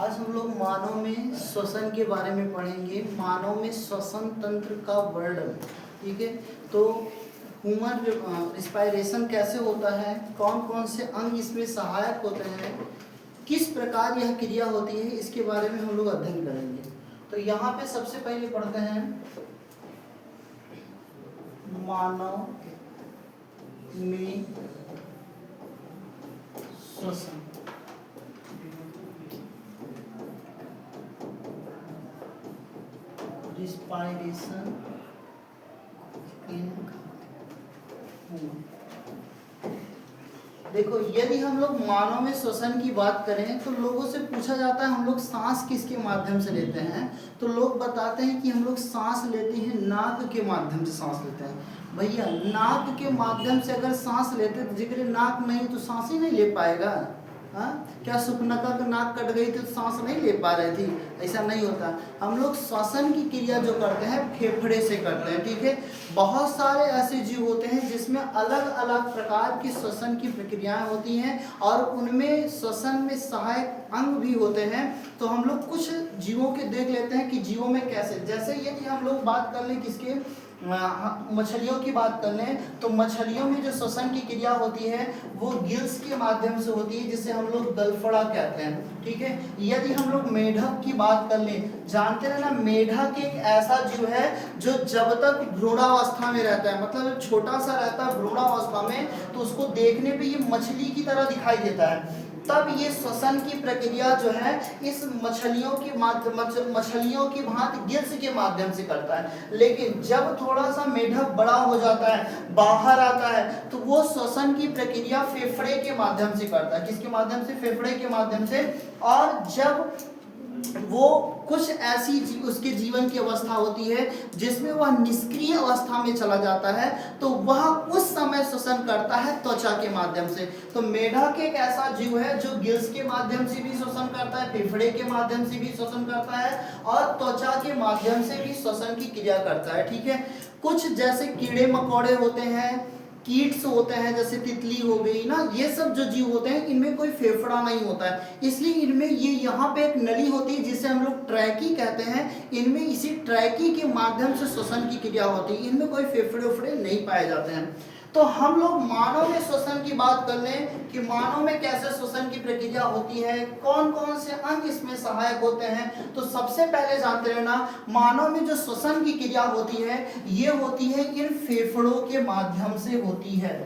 आज हम लोग मानव में श्वसन के बारे में पढ़ेंगे। मानव में श्वसन तंत्र का वर्णन, ठीक है। तो ह्यूमन रिस्पायरेशन कैसे होता है, कौन कौन से अंग इसमें सहायक होते हैं, किस प्रकार यह क्रिया होती है, इसके बारे में हम लोग अध्ययन करेंगे। तो यहाँ पे सबसे पहले पढ़ते हैं मानव में श्वसन। Respiration in human. देखो, यदि हम लोग मानव में श्वसन की बात करें तो लोगों से पूछा जाता है हम लोग सांस किसके माध्यम से लेते हैं, तो लोग बताते हैं कि हम लोग सांस लेते हैं नाक के माध्यम से सांस लेते हैं। भैया, नाक के माध्यम से अगर सांस लेते तो जिक्र नाक नहीं तो सांस ही नहीं ले पाएगा। हाँ, क्या सुपनका का नाक कट गई तो सांस नहीं ले पा रही थी? ऐसा नहीं होता। हम लोग श्वसन की क्रिया जो करते हैं फेफड़े से करते हैं, ठीक है। बहुत सारे ऐसे जीव होते हैं जिसमें अलग अलग प्रकार की श्वसन की प्रक्रियाएं होती हैं और उनमें श्वसन में सहायक अंग भी होते हैं। तो हम लोग कुछ जीवों के देख लेते हैं कि जीवों में कैसे, जैसे यदि हम लोग बात कर लें किसके, मछलियों की बात कर लें तो मछलियों में जो श्वसन की क्रिया होती है वो गिल्स के माध्यम से होती है, जिसे हम लोग गलफड़ा कहते हैं, ठीक है। यदि हम लोग मेढक की बात कर लें, जानते हैं ना, मेढक एक ऐसा जीव है जो जब तक भ्रूणावस्था में रहता है, मतलब छोटा सा रहता है भ्रूणावस्था में, तो उसको देखने पे ये मछली की तरह दिखाई देता है। तब ये श्वसन की प्रक्रिया जो है इस मछलियों की भांति गिल्स के माध्यम से करता है। लेकिन जब थोड़ा सा मेढक बड़ा हो जाता है, बाहर आता है, तो वो श्वसन की प्रक्रिया फेफड़े के माध्यम से करता है। किसके माध्यम से? फेफड़े के माध्यम से। और जब वो कुछ ऐसी उसके जीवन की अवस्था होती है जिसमें वह निष्क्रिय अवस्था में चला जाता है, तो वह उस समय श्वसन करता है त्वचा के माध्यम से। तो मेढक एक ऐसा जीव है जो गिल्स के माध्यम से भी श्वसन करता है, फेफड़े के माध्यम से भी श्वसन करता है और त्वचा के माध्यम से भी श्वसन की क्रिया करता है, ठीक है। कुछ जैसे कीड़े मकोड़े होते हैं, कीट्स होते हैं, जैसे तितली हो गई ना, ये सब जो जीव होते हैं इनमें कोई फेफड़ा नहीं होता है, इसलिए इनमें ये यहाँ पे एक नली होती है जिसे हम लोग ट्रैकी कहते हैं। इनमें इसी ट्रैकी के माध्यम से श्वसन की क्रिया होती है, इनमें कोई फेफड़े उफड़े नहीं पाए जाते हैं। तो हम लोग मानव में श्वसन की बात कर लें कि मानव में कैसे श्वसन की प्रक्रिया होती है, कौन कौन से अंग इसमें सहायक होते हैं। तो सबसे पहले जानते रहना, मानव में जो श्वसन की क्रिया होती है ये होती है इन फेफड़ों के माध्यम से होती है,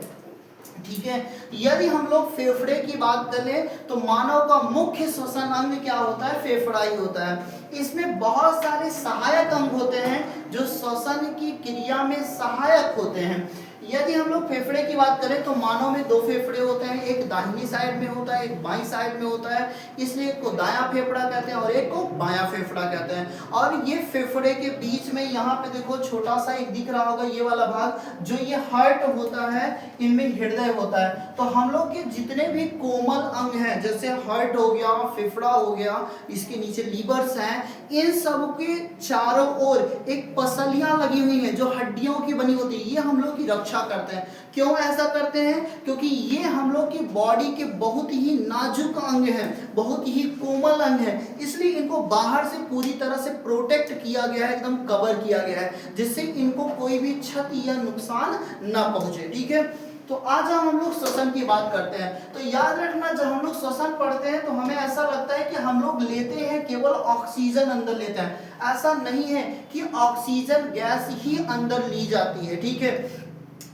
ठीक है। यदि हम लोग फेफड़े की बात करें तो मानव का मुख्य श्वसन अंग क्या होता है? फेफड़ा ही होता है। इसमें बहुत सारे सहायक अंग होते हैं जो श्वसन की क्रिया में सहायक होते हैं। यदि हम लोग फेफड़े की बात करें तो मानव में दो फेफड़े होते हैं, एक दाहिनी साइड में होता है, एक बाईं साइड में होता है, इसलिए एक को दायां फेफड़ा कहते हैं और एक को बायां फेफड़ा कहते हैं। और ये फेफड़े के बीच में यहाँ पे देखो छोटा सा एक दिख रहा होगा, ये वाला भाग जो ये हार्ट होता है, इनमें हृदय होता है। तो हम लोग के जितने भी कोमल अंग हैं, जैसे हार्ट हो गया, फेफड़ा हो गया, इसके नीचे लीवर्स हैं, इन सब के चारों ओर एक पसलियां लगी हुई हैं जो हड्डियों की बनी होती है, ये हम लोग की रक्षा करते हैं। क्यों ऐसा करते हैं? क्योंकि ये हम लोग की बॉडी के बहुत ही नाजुक अंग हैं, बहुत ही कोमल अंग हैं, इसलिए इनको बाहर से पूरी तरह से प्रोटेक्ट किया गया है, एकदम कवर किया गया है, जिससे इनको कोई भी क्षति या नुकसान ना पहुंचे, ठीक है। तो आज हम लोग श्वसन की बात करते हैं। तो याद रखना, जब हम लोग श्वसन पढ़ते हैं तो हमें ऐसा लगता है कि हम लोग लेते हैं केवल ऑक्सीजन अंदर लेते हैं। ऐसा नहीं है कि ऑक्सीजन गैस ही अंदर ली जाती है, ठीक है।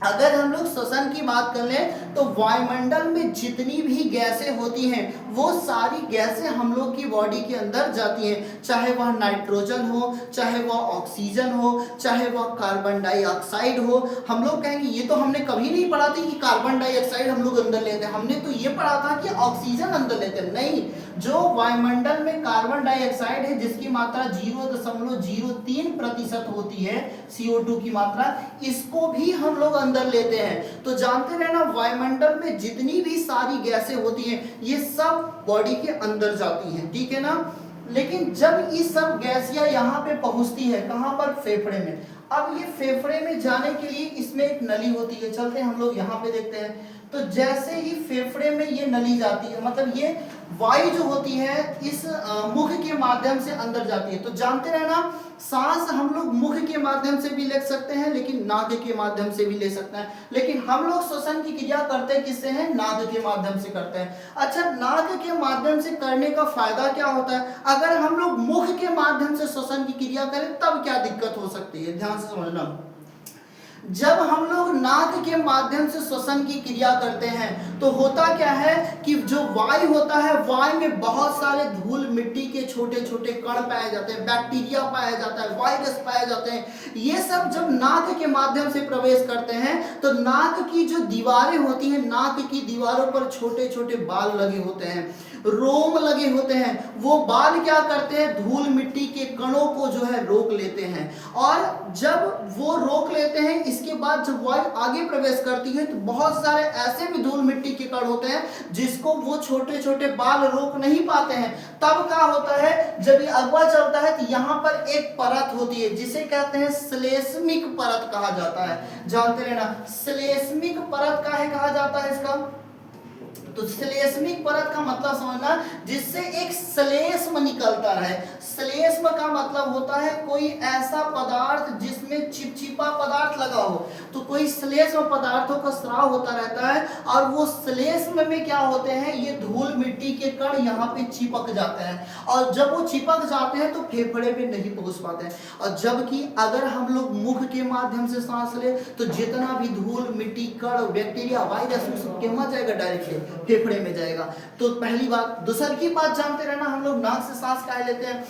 अगर हम लोग श्वसन की बात कर लें तो वायुमंडल में जितनी भी गैसें होती हैं वो सारी गैसें हम लोग की बॉडी के अंदर जाती हैं, चाहे वह नाइट्रोजन हो, चाहे वह ऑक्सीजन हो, चाहे वह कार्बन डाइऑक्साइड हो। हम लोग कहेंगे ये तो हमने कभी नहीं पढ़ा था कि कार्बन डाइऑक्साइड हम लोग अंदर लेते हैं, हमने तो ये पढ़ा था कि ऑक्सीजन अंदर लेते हैं। नहीं, जो वायुमंडल में कार्बन डाइऑक्साइड है जिसकी मात्रा 0.03% होती है, CO2 की मात्रा, इसको भी हम लोग अंदर लेते हैं। तो जानते रहना, वायुमंडल में जितनी भी सारी गैसें होती हैं ये सब बॉडी के अंदर जाती हैं, ठीक है ना। लेकिन जब ये सब गैसियां यहाँ पे पहुंचती है, कहाँ पर? फेफड़े में। अब ये फेफड़े में जाने के लिए इसमें एक नली होती है, चलते हैं हम लोग यहाँ पे देखते हैं। तो जैसे ही फेफड़े में ये नली जाती है, मतलब ये वायु जो होती है इस मुख के माध्यम से अंदर जाती है। तो जानते रहना, सांस हम लोग मुख के माध्यम से भी ले सकते हैं, लेकिन नाक के माध्यम से भी ले सकते हैं, लेकिन हम लोग श्वसन की क्रिया करते हैं किससे हैं? नाक के माध्यम से करते हैं। अच्छा, नाक के माध्यम से करने का फायदा क्या होता है? अगर हम लोग मुख के माध्यम से श्वसन की क्रिया करें तब क्या दिक्कत हो सकती है? ध्यान से समझना। जब हम लोग नाक के माध्यम से श्वसन की क्रिया करते हैं तो होता क्या है कि जो वायु होता है, वायु में बहुत सारे धूल मिट्टी के छोटे छोटे कण पाए जाते हैं, बैक्टीरिया पाया जाता है, वायरस पाए जाते हैं। ये सब जब नाक के माध्यम से प्रवेश करते हैं तो नाक की जो दीवारें होती हैं, नाक की दीवारों पर छोटे छोटे बाल लगे होते हैं, रोम लगे होते हैं। वो बाल क्या करते हैं? धूल मिट्टी के कणों को जो है रोक लेते हैं, और जब वो रोक लेते हैं इसके बाद जब वायु आगे प्रवेश करती है तो बहुत सारे ऐसे भी धूल मिट्टी के कण होते हैं जिसको वो छोटे छोटे बाल रोक नहीं पाते हैं। तब क्या होता है? जब ये अगवा चलता है तो यहाँ पर एक परत होती है जिसे कहते हैं श्लेष्मिक परत कहा जाता है। जानते रहना, श्लेष्मिक परत काहे कहा जाता है इसका? तो श्लेष्मिक परत का मतलब समझना, जिससे एक श्लेष्म निकलता है। श्लेष्म का मतलब होता है कोई ऐसा पदार्थ जिसमें चिपचिपा पदार्थ लगा हो, तो कोई श्लेष्म पदार्थों का स्राव होता रहता है, और वो श्लेष्म में क्या होते हैं? ये धूल मिट्टी के कण यहाँ पे चिपक जाते हैं, और जब वो चिपक जाते हैं तो फेफड़े पे नहीं पहुंच पाते हैं। और जबकि अगर हम लोग मुख के माध्यम से सांस ले तो जितना भी धूल मिट्टी कण बैक्टीरिया वायरस सब कहाँ जाएगा? डायरेक्टली फेफड़े में जाएगा। तो पहली बात। दूसरी की बात जानते रहना, हम लोग नाक से सांस काहे लेते हैं?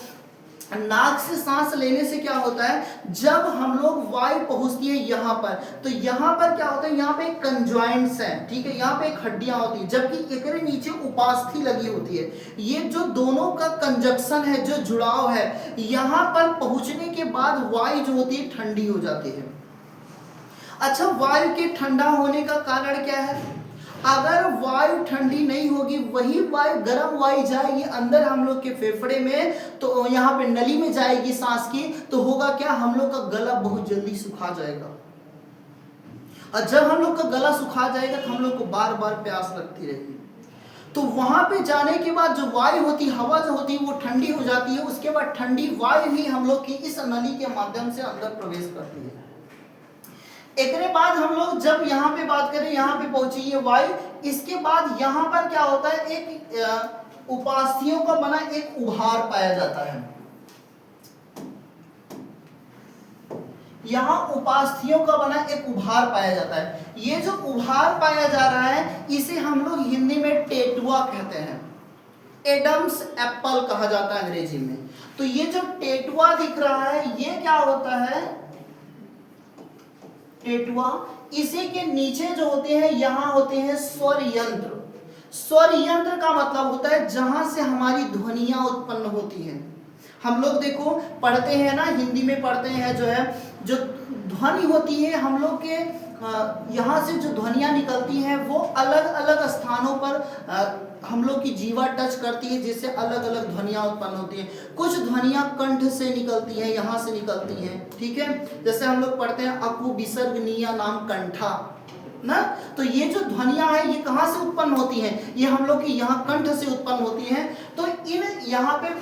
नाक से सांस लेने से क्या होता है? जब हम लोग वायु पहुंचती है यहाँ पर, तो यहाँ पर क्या होता है? यहाँ पे एक कंजॉइंट्स है, ठीक है, यहाँ पे एक हड्डियां होती है, जबकि एक नीचे उपास्थि लगी होती है। ये जो दोनों का कंजक्शन है, जो जुड़ाव है, यहाँ पर पहुंचने के बाद वायु जो होती है ठंडी हो जाती है। अच्छा, वायु के ठंडा होने का कारण क्या है? अगर वायु ठंडी नहीं होगी, वही वायु गर्म वायु जाएगी अंदर हम लोग के फेफड़े में, तो यहाँ पे नली में जाएगी सांस की, तो होगा क्या? हम लोग का गला बहुत जल्दी सुखा जाएगा, और जब हम लोग का गला सुखा जाएगा तो हम लोग को बार बार प्यास लगती रहेगी। तो वहां पे जाने के बाद जो वायु होती, हवा जो होती है वो ठंडी हो जाती है, उसके बाद ठंडी वायु ही हम लोग की इस नली के माध्यम से अंदर प्रवेश करती है। एक बाद हम लोग जब यहाँ पे बात करें, यहाँ पे पहुंची है वायु, इसके बाद यहाँ पर क्या होता है? एक उपास्थियों का बना एक उभार पाया जाता है। यहाँ उपास्थियों का बना एक उभार पाया जाता है। ये जो उभार पाया जा रहा है इसे हम लोग हिंदी में टेटुआ कहते हैं, एडम्स एप्पल कहा जाता है अंग्रेजी में। तो ये जो टेटुआ दिख रहा है ये क्या होता है? टेटुआ। इसी के नीचे जो होते हैं यहाँ होते हैं स्वर यंत्र। स्वर यंत्र का मतलब होता है जहां से हमारी ध्वनियां उत्पन्न होती हैं। हम लोग देखो पढ़ते हैं ना, हिंदी में पढ़ते हैं, जो है जो ध्वनि होती है हम लोग के यहाँ से जो ध्वनियाँ निकलती हैं वो अलग अलग स्थानों पर हम लोग की जीवा टच करती है, जिससे अलग अलग ध्वनियाँ उत्पन्न होती हैं। कुछ ध्वनियाँ कंठ से निकलती हैं, यहाँ से निकलती हैं, ठीक है। जैसे हम लोग पढ़ते हैं अकु विसर्गनीय नाम कंठा ना, तो ये जो ध्वनियाँ हैं ये कहाँ से उत्पन्न होती हैं? ये हम लोग की यहाँ कंठ से उत्पन्न होती हैं। तो इन यहाँ पे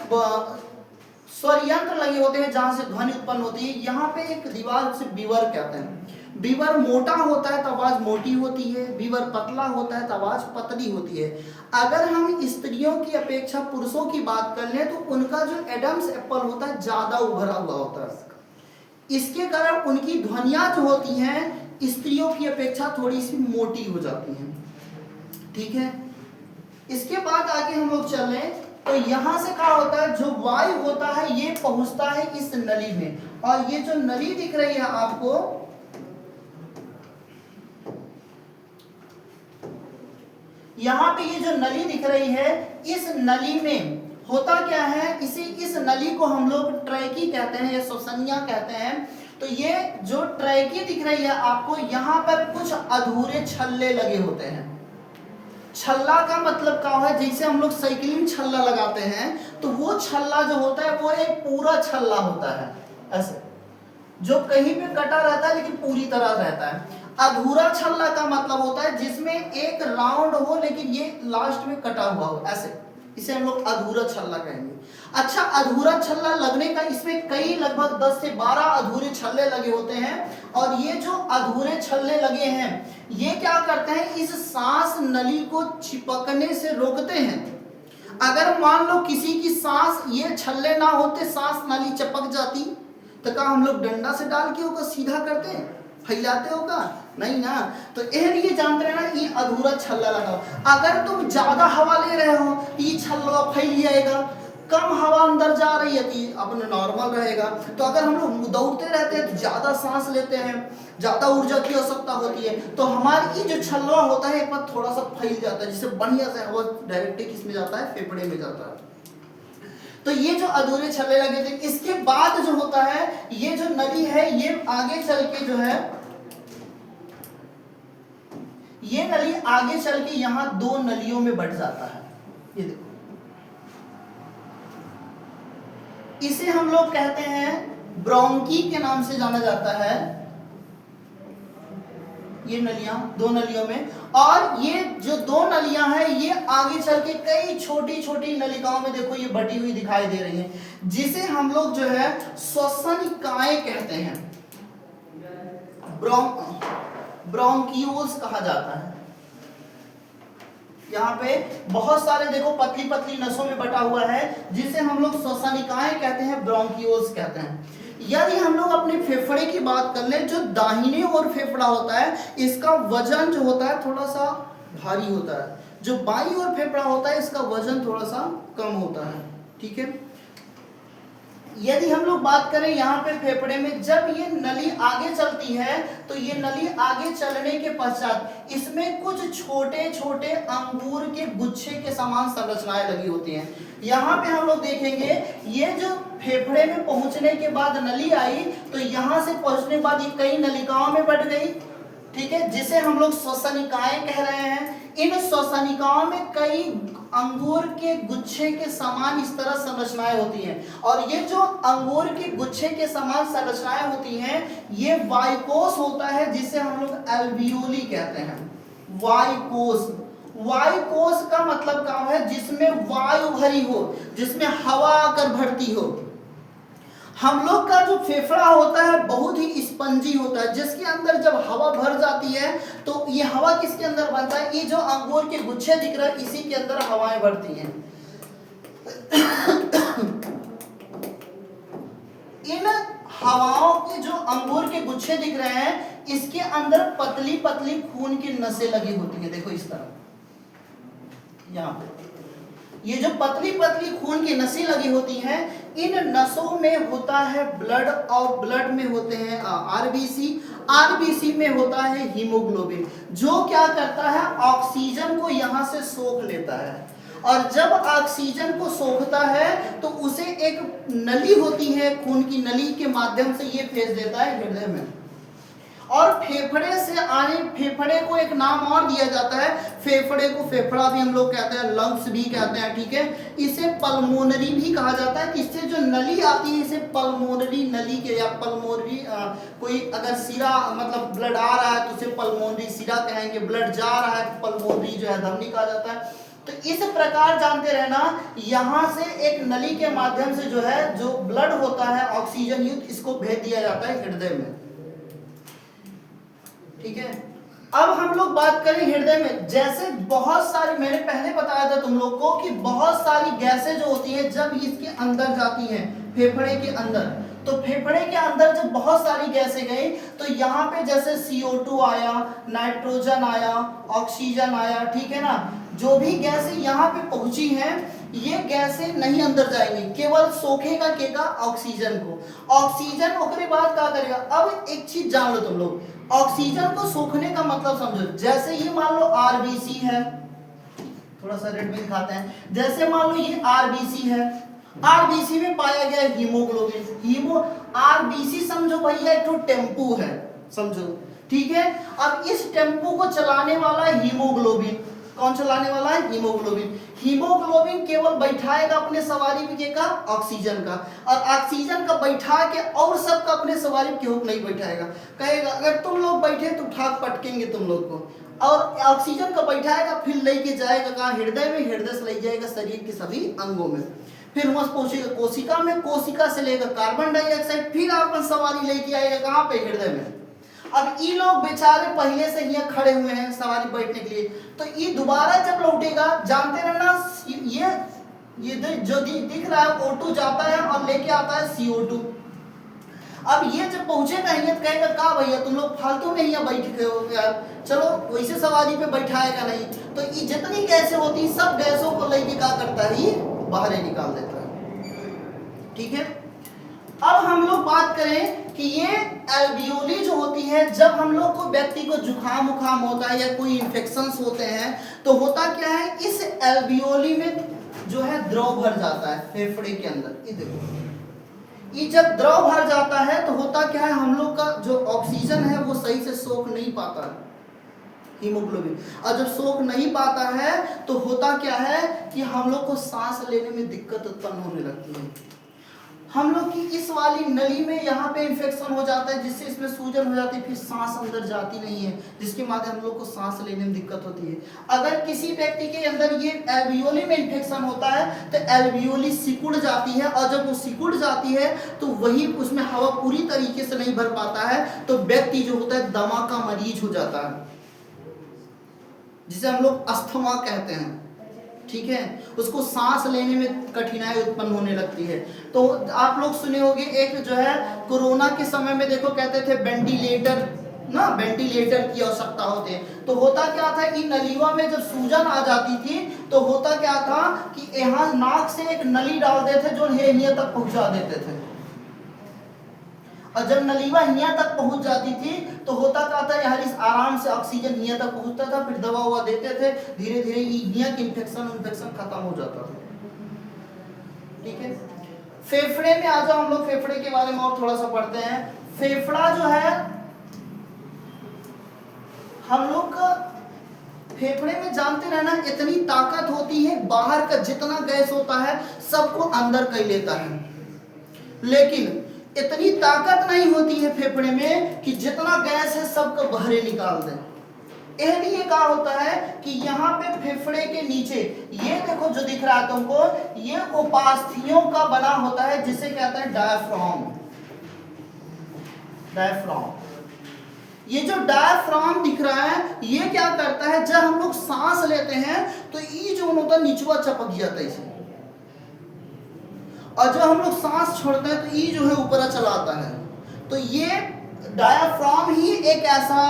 स्वर यंत्र लगे होते हैं जहाँ से ध्वनि उत्पन्न होती है। यहाँ पे एक दीवार से विवर कहते हैं। विवर मोटा होता है तो आवाज मोटी होती है, विवर पतला होता है तो आवाज पतली होती है। अगर हम स्त्रियों की अपेक्षा पुरुषों की बात कर लें तो उनका जो एडम्स एप्पल होता है ज्यादा उभरा हुआ होता है। इसके कारण उनकी ध्वनियां जो होती हैं स्त्रियों की अपेक्षा थोड़ी सी मोटी हो जाती हैं, ठीक है। इसके बाद आगे हम लोग चल रहे तो यहां से क्या होता है, जो वायु होता है ये पहुंचता है इस नली में, और ये जो नली दिख रही है आपको, यहाँ पे ये जो नली दिख रही है, इस नली में होता क्या है, इस नली को हम लोग ट्रैकी कहते हैं या श्वसनिया कहते हैं। तो ये जो ट्रैकी दिख रही है आपको, यहाँ पर कुछ अधूरे छल्ले लगे होते हैं। छल्ला का मतलब क्या है, जैसे हम लोग साइकिलिंग छल्ला लगाते हैं तो वो छल्ला जो होता है वो एक पूरा छल्ला होता है, ऐसे जो कहीं पे कटा रहता है लेकिन पूरी तरह रहता है। अधूरा छल्ला का मतलब होता है जिसमें एक राउंड हो लेकिन ये लास्ट में कटा हुआ हो, ऐसे इसे हम लोग अधूरा छल्ला कहेंगे। अच्छा, अधूरा छल्ला लगने का इसमें कई लगभग 10 से 12 अधूरे छल्ले लगे होते हैं। और ये जो अधूरे छल्ले लगे हैं ये क्या करते हैं, इस सांस नली को चिपकने से रोकते हैं। अगर मान लो किसी की सांस, ये छल्ले ना होते सांस नली चिपक जाती, तो क्या हम लोग डंडा से डाल के होगा सीधा करते हैं, फैलाते होगा? नहीं ना। तो ये जानते रहना, ये अधूरा छल्ला लगाओ। अगर तुम ज्यादा हवा ले रहे हो ये छल्ला फैल जाएगा, कम हवा अंदर जा रही है तो अपने नॉर्मल रहेगा। तो अगर हम लोग दौड़ते रहते हैं तो ज्यादा सांस लेते हैं, ज्यादा ऊर्जा की आवश्यकता होती है, तो हमारी जो छल्ला होता है एक बार थोड़ा सा फैल जाता है, जिससे बढ़िया से हवा डायरेक्ट किस में जाता है, फेफड़े में जाता है। तो ये जो अधूरे छल्ले लगे थे, इसके बाद जो होता है ये जो नली है ये आगे चल के जो है, ये नली आगे चल के यहां 2 नलियों में बढ़ जाता है। ये देखो, इसे हम लोग कहते हैं ब्रोंकी के नाम से जाना जाता है। ये नलियां 2 नलियों में, और ये जो 2 नलियां हैं ये आगे चल के कई छोटी छोटी नलिकाओं में देखो ये बटी हुई दिखाई दे रही हैं, जिसे हम लोग जो है श्वसनिकाएं कहते हैं, ब्रोंकियोल्स कहा जाता है। यहाँ पे बहुत सारे देखो पतली पतली नसों में बटा हुआ है, जिसे हम लोग श्वसनिकाएं कहते हैं, ब्रोंकियोल्स कहते हैं। यदि हम लोग अपने फेफड़े की बात कर ले, जो दाहिने ओर फेफड़ा होता है इसका वजन जो होता है थोड़ा सा भारी होता है, जो बाईं ओर फेफड़ा होता है इसका वजन थोड़ा सा कम होता है। ठीक है, यदि हम लोग बात करें यहाँ पे फेफड़े में, जब ये नली आगे चलती है तो ये नली आगे चलने के पश्चात इसमें कुछ छोटे छोटे अंगूर के गुच्छे के समान संरचनाएं लगी होती हैं। यहाँ पे हम लोग देखेंगे ये जो फेफड़े में पहुंचने के बाद नली आई, तो यहाँ से पहुंचने के बाद ये कई नलिकाओं में बट गई। ठीक है, जिसे हम लोग श्वसनिकाएं कह रहे हैं। इन श्वसनिकाओं में कई अंगूर के गुच्छे के समान इस तरह संरचनाएं होती हैं, और ये जो अंगूर के गुच्छे के समान संरचनाएं होती हैं ये वायुकोश होता है, जिसे हम लोग एल्वियोली कहते हैं। वायुकोश, वायुकोश का मतलब क्या है, जिसमें वायु भरी हो, जिसमें हवा आकर भरती हो। हम लोग का जो फेफड़ा होता है बहुत ही स्पंजी होता है, जिसके अंदर जब हवा भर जाती है तो ये हवा किसके अंदर बनता है, ये जो अंगूर के गुच्छे दिख रहे हैं इसी के अंदर हवाएं भरती हैं। इन हवाओं के जो अंगूर के गुच्छे दिख रहे हैं इसके अंदर पतली पतली खून की नसें लगी होती हैं। देखो इस तरह, यहाँ पे ये जो पतली पतली खून की नसें लगी होती हैं, इन नसों में होता है ब्लड, और ब्लड में होते हैं आरबीसी, आरबीसी में होता है हीमोग्लोबिन, जो क्या करता है ऑक्सीजन को यहाँ से सोख लेता है, और जब ऑक्सीजन को सोखता है तो उसे एक नली होती है, खून की नली के माध्यम से ये भेज देता है हृदय में। और फेफड़े से आने, फेफड़े को एक नाम और दिया जाता है, फेफड़े को फेफड़ा भी हम लोग कहते हैं, लंग्स भी कहते हैं। ठीक है, इसे पल्मोनरी भी कहा जाता है। इससे जो नली आती है इसे पल्मोनरी नली के, या पल्मोनरी, कोई अगर सिरा मतलब ब्लड आ रहा है तो उसे पल्मोनरी सिरा कहेंगे, ब्लड जा रहा है तो पल्मोनरी जो है धमनी कहा जाता है। तो इस प्रकार जानते रहना, यहाँ से एक नली के माध्यम से जो है जो ब्लड होता है ऑक्सीजन युक्त, इसको भेज दिया जाता है हृदय में। ठीक है, अब हम लोग बात करें हृदय में। जैसे बहुत सारी, मैंने पहले बताया था तुम लोग को कि बहुत सारी गैसें जो होती है जब इसके अंदर जाती हैं फेफड़े के अंदर, तो फेफड़े के अंदर जब बहुत सारी गैसें गई तो यहाँ पे जैसे CO2 आया, नाइट्रोजन आया, ऑक्सीजन आया। ठीक है ना, जो भी गैसें यहाँ पे पहुंची हैं ये गैसें नहीं अंदर जाएंगी, केवल सोखेगा केगा ऑक्सीजन को। ऑक्सीजन ओकरे बाद क्या करेगा, अब एक चीज जान लो तुम लोग, ऑक्सीजन को सोखने का मतलब समझो। जैसे ये मान लो आरबीसी है, थोड़ा सा रेड में दिखाते हैं, जैसे मान लो ये आरबीसी है, आरबीसी में पाया गया हीमोग्लोबिन, आरबीसी समझो भैया एक तो टेम्पू है, समझो। ठीक है, अब इस टेम्पू को चलाने वाला हीमोग्लोबिन, कौन चलाने वाला है, हीमोग्लोबिन। हीमोग्लोबिन केवल बैठाएगा अपने सवारी पे का ऑक्सीजन का, और ऑक्सीजन का बैठा के और सबका अपने सवारी पे नहीं बैठाएगा, कहेगा अगर तुम लोग बैठे तो ठाक पटकेंगे तुम लोग को। और ऑक्सीजन को बैठाएगा, फिर लेके जाएगा कहाँ, हृदय में, हृदय से ले जाएगा शरीर के सभी अंगों में, फिर वहां पहुंचेगा कोशिका में, कोशिका से लेकर कार्बन डाइऑक्साइड, फिर आपन सवारी लेके आएगा कहाँ पे, हृदय में। अब ये लोग बेचारे पहले से ही खड़े हुए हैं सवारी बैठने के लिए, तो ये दोबारा जब लौटेगा, जानते रहना ये जो दिख रहा है O2 जाता है और लेके आता है CO2। अब ये जब पहुंचेगा ये कहेगा का भैया तुम लोग फालतू में यहाँ बैठ गए हो यार, चलो वैसे सवारी पे बैठाएगा नहीं, तो ये जितनी गैसें होती सब गैसों को लेके क्या करता है, ये बाहर निकाल देता है। ठीक है, अब हम लोग बात करें कि ये एल्वियोली जो होती है, जब हम लोग को व्यक्ति को जुकाम उखाम होता है या कोई इन्फेक्शंस होते हैं, तो होता क्या है, इस एल्वियोली में जो है द्रव भर जाता है फेफड़े के अंदर। ये देखो, ये जब द्रव भर जाता है तो होता क्या है, हम लोग का जो ऑक्सीजन है वो सही से सोख नहीं पाता है, हीमोग्लोबिन, और जब सोख नहीं पाता है तो होता क्या है कि हम लोग को सांस लेने में दिक्कत उत्पन्न होने लगती है। हम लोग की इस वाली नली में यहाँ पे इन्फेक्शन हो जाता है, जिससे इसमें सूजन हो जाती है, फिर सांस अंदर जाती नहीं है, जिसके माध्यम हम लोग को सांस लेने में दिक्कत होती है। अगर किसी व्यक्ति के अंदर ये एल्वियोली में इन्फेक्शन होता है तो एल्वियोली सिकुड़ जाती है, और जब वो सिकुड़ जाती है तो वही उसमें हवा पूरी तरीके से नहीं भर पाता है, तो व्यक्ति जो होता है दमा का मरीज हो जाता है, जिसे हम लोग अस्थमा कहते हैं। ठीक है, उसको सांस लेने में कठिनाई उत्पन्न होने लगती है। तो आप लोग सुने होंगे, एक जो है कोरोना के समय में देखो कहते थे वेंटिलेटर की आवश्यकता होती है, तो होता क्या था कि नलिवा में जब सूजन आ जाती थी तो होता क्या था कि यहाँ नाक से एक नली डाल देते थे जो यहाँ तक पहुंचा देते थे, और जब नलीवा यहाँ तक पहुंच जाती थी तो होता क्या था, यहाँ इस आराम से ऑक्सीजन यहाँ तक पहुंचता था, फिर दवा हुआ देते थे, धीरे धीरे यहाँ की इन्फेक्शन खत्म हो जाता था। ठीक है, फेफड़े में आ जाओ, हम लोग फेफड़े के बारे में और थोड़ा सा पढ़ते हैं। फेफड़ा जो है हम लोग का, फेफड़े में जानते रहना इतनी ताकत होती है, बाहर का जितना गैस होता है सबको अंदर कर लेता है, लेकिन इतनी ताकत नहीं होती है फेफड़े में कि जितना गैस है सबको बाहर निकाल दे। इसलिए क्या होता है कि यहाँ पे फेफड़े के नीचे ये देखो जो दिख रहा है तुमको, ये उपास्थियों का बना होता है, जिसे कहते हैं डायफ्राम। ये जो डायफ्राम दिख रहा है ये क्या करता है, जब हम लोग सांस लेते हैं तो ये जो होता है नीचवा चपक जाता है इसे, और जब हम लोग सांस छोड़ते हैं तो ये जो है ऊपर चला आता है। तो ये डायफ्राम ही एक ऐसा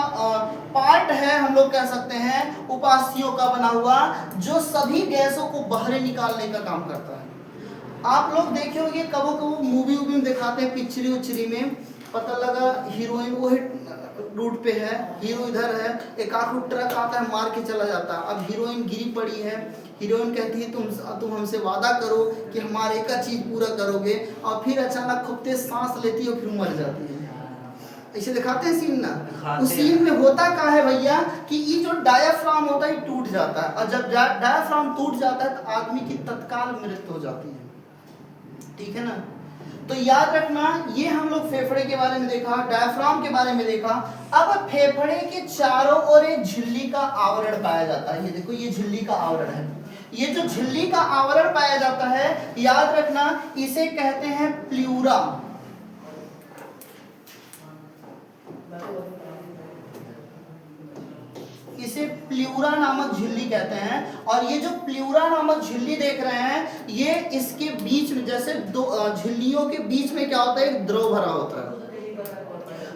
पार्ट है, हम लोग कह सकते हैं उपास्थियों का बना हुआ, जो सभी गैसों को बाहर निकालने का काम करता है। आप लोग देखे होंगे कबो कबो मूवी में दिखाते हैं, पिक्चरी उचरी में पता लगा हीरोइन वो रूट पे है, हीरो इधर है, एक आंख ट्रक आता है मार के चला जाता है। अब हीरोइन गिरी पड़ी है, हीरोइन कहती है तुम हमसे वादा करो कि हमारे एक चीज पूरा करोगे, और फिर अचानक खूब तेज सांस लेती है और फिर मर जाती है। ऐसे दिखाते हैं सीन ना, उस सीन में होता क्या है भैया कि ये जो डायफ्राम होता है टूट जाता है, और जब डायफ्राम टूट जाता है तो आदमी की तत्काल मृत्यु हो जाती है। ठीक है ना, तो याद रखना, ये हम लोग फेफड़े के बारे में देखा, डायफ्राम के बारे में देखा। अब फेफड़े के चारों ओर एक झिल्ली का आवरण पाया जाता है। ये देखो, ये झिल्ली का आवरण है। ये जो झिल्ली का आवरण पाया जाता है, याद रखना, इसे कहते हैं प्ल्यूरा। इसे प्ल्यूरा नामक झिल्ली कहते हैं। और ये जो प्ल्यूरा नामक झिल्ली देख रहे हैं, ये इसके बीच में, जैसे दो झिल्लियों के बीच में क्या होता है, एक द्रव भरा होता है।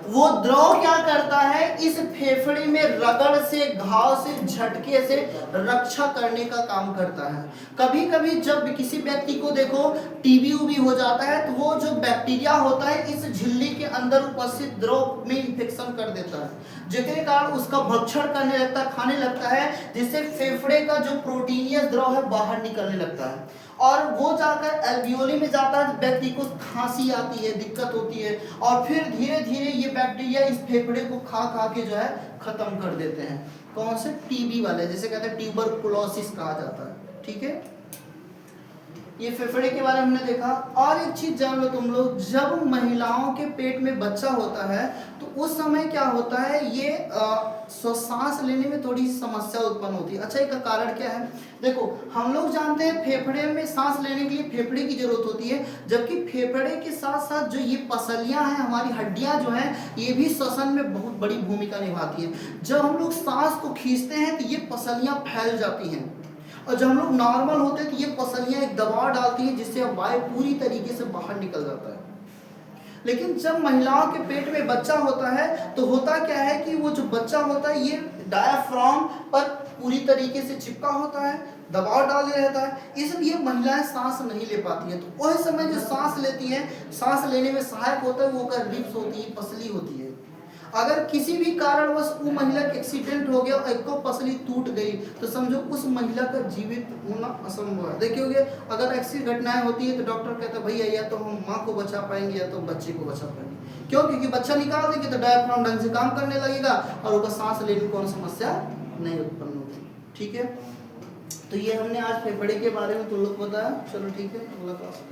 वो द्रव क्या करता है, इस फेफड़े में रगड़ से, घाव से, झटके से रक्षा करने का काम करता है। कभी कभी जब किसी व्यक्ति को देखो टीबी उबी हो जाता है, तो वो जो बैक्टीरिया होता है इस झिल्ली के अंदर उपस्थित द्रव में इंफेक्शन कर देता है, जिसके कारण उसका भक्षण करने लगता है, खाने लगता है, जिससे फेफड़े का जो प्रोटीनियस द्रव है बाहर निकलने लगता है, और वो जाकर एल्वियोली में जाता है। व्यक्ति को खांसी आती है, दिक्कत होती है, और फिर धीरे धीरे ये बैक्टीरिया इस फेफड़े को खा खा के जो है खत्म कर देते हैं। कौन से, टीबी वाले, जैसे कहते हैं ट्यूबरकुलोसिस कहा जाता है। ठीक है, ये फेफड़े के बारे में हमने देखा। और एक चीज जान लो तुम लोग, जब महिलाओं के पेट में बच्चा होता है तो उस समय क्या होता है, ये सांस लेने में थोड़ी समस्या उत्पन्न होती है। अच्छा, इसका कारण क्या है? देखो, हम लोग जानते हैं फेफड़े में सांस लेने के लिए फेफड़े की जरूरत होती है, जबकि फेफड़े के साथ साथ जो ये पसलियां हैं, हमारी हड्डियां जो हैं, ये भी श्वसन में बहुत बड़ी भूमिका निभाती है। जब हम लोग सांस को खींचते हैं तो ये पसलियां फैल जाती हैं, और जब हम लोग नॉर्मल होते हैं तो ये पसलियां एक दबाव डालती हैं जिससे वायु पूरी तरीके से बाहर निकल जाता है। लेकिन जब महिलाओं के पेट में बच्चा होता है तो होता क्या है कि वो जो बच्चा होता है ये डायाफ्राम पर पूरी तरीके से चिपका होता है, दबाव डाले रहता है, इसलिए महिलाएं सांस नहीं ले पाती है। तो वह समय जो सांस लेती है, सांस लेने में सहायक होता है, वो रिब्स होती है, पसली होती है। अगर किसी भी कारणवश वो महिला का एक्सीडेंट हो गया और एक पसली टूट गई तो समझो उस महिला का जीवित होना असंभव है। देखिए, अगर ऐसी घटनाएं होती है तो डॉक्टर कहता है भैया या तो हम माँ को बचा पाएंगे या तो बच्चे को बचा पाएंगे। क्यों? क्योंकि बच्चा निकाल देंगे तो डायफ्राम ढंग से काम करने लगेगा और उसका सांस लेने में कोई समस्या नहीं उत्पन्न होगी। ठीक है, तो ये हमने आज फेफड़े के बारे में तुम लोग बताया। चलो ठीक है, अगला क्लास।